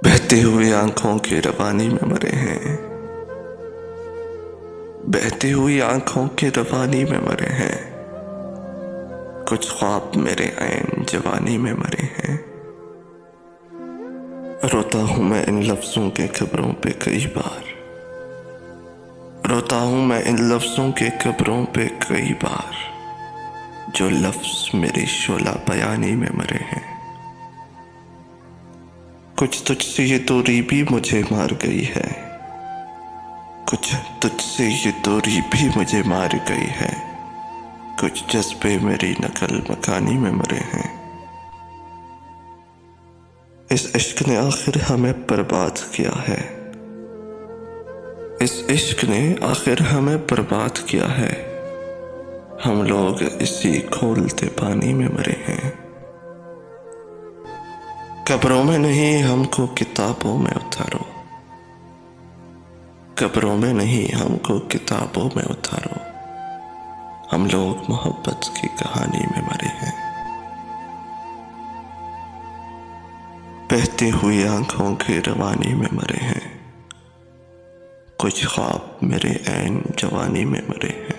बहती हुई आंखों की रवानी में मरे हैं, बहती हुई आंखों की रवानी में मरे हैं। कुछ ख्वाब मेरे ऐन जवानी में मरे हैं। रोता हूँ मैं इन लफ्जों के कब्रों पे कई बार, रोता हूँ मैं इन लफ्जों के कब्रों पे कई बार, जो लफ्ज मेरी शोला बयानी में मरे हैं। कुछ तुझसे ये दूरी भी मुझे मार गई है, कुछ तुझसे ये दूरी भी मुझे मार गई है। कुछ जज्बे मेरी नकल मकानी में मरे हैं। इस इश्क ने आखिर हमें बर्बाद किया है, इस इश्क ने आखिर हमें बर्बाद किया है। हम लोग इसी खोलते पानी में मरे हैं। कब्रों में नहीं हमको किताबों में उतारो, कब्रों में नहीं हमको किताबों में उतारो। हम लोग मोहब्बत की कहानी में मरे हैं। बहती हुई आंखों की रवानी में मरे हैं। कुछ ख्वाब मेरे ऐन जवानी में मरे हैं।